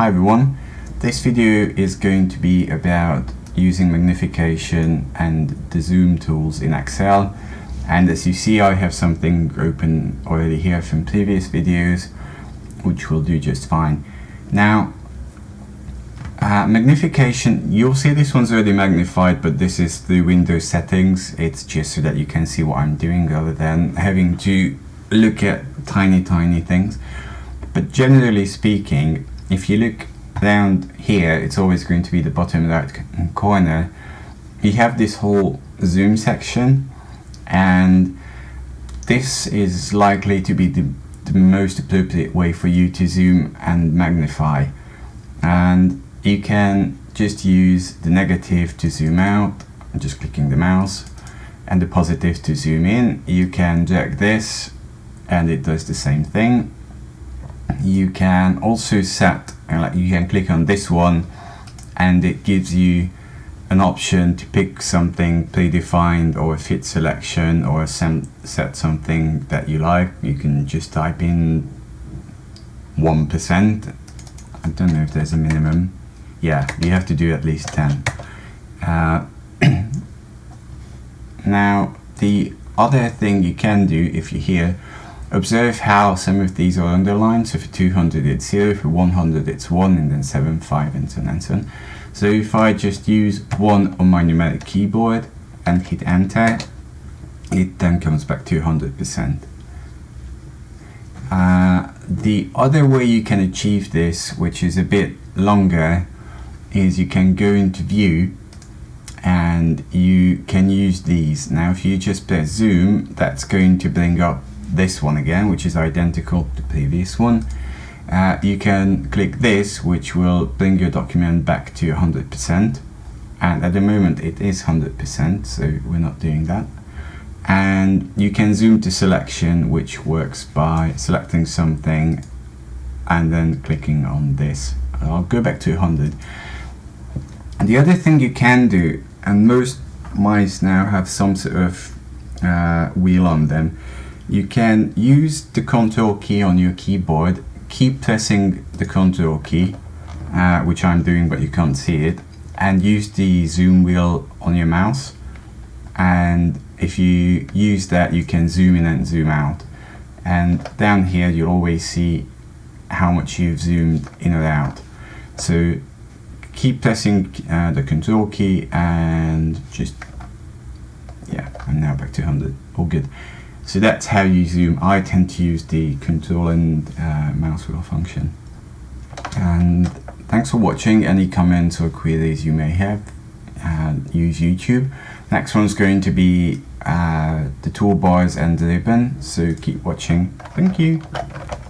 Hi everyone, this video is going to be about using magnification and the zoom tools in Excel, and as you see I have something open already here from previous videos which will do just fine. Now magnification, you'll see this one's already magnified, but this is the Windows settings. It's just so that you can see what I'm doing rather than having to look at tiny things. But generally speaking, if you look down here, it's always going to be the bottom right corner. You have this whole zoom section, and this is likely to be the most appropriate way for you to zoom and magnify. And you can just use the negative to zoom out, just clicking the mouse, and the positive to zoom in. You can drag this and it does the same thing. You can also set, you can click on this one and it gives you an option to pick something predefined or a fit selection, or set something that you like. You can just type in 1%. I don't know if there's a minimum. Yeah, you have to do at least 10. Now the other thing you can do, if you're here, observe how some of these are underlined. So for 200 it's 0, for 100 it's 1, and then 7, 5, and so on and so on. So if I just use 1 on my numeric keyboard and hit enter, it then comes back to 100%. The other way you can achieve this, which is a bit longer, is you can go into view and you can use these. Now if you just press zoom, that's going to bring up this one again, which is identical to the previous one. You can click this, which will bring your document back to 100%, and at the moment it is 100%, so we're not doing that. And you can zoom to selection, which works by selecting something and then clicking on this. I'll go back to 100. And the other thing you can do, and most mice now have some sort of wheel on them, you can use the control key on your keyboard, keep pressing the control key, which I'm doing but you can't see it, and use the zoom wheel on your mouse. And if you use that, you can zoom in and zoom out. And down here you'll always see how much you've zoomed in or out. So keep pressing the control key and just, yeah, I'm now back to 100, all good. So that's how you zoom. I tend to use the control and mouse wheel function. And thanks for watching. Any comments or queries you may have, use YouTube. Next one's going to be the toolbars and the ribbon, so keep watching. Thank you.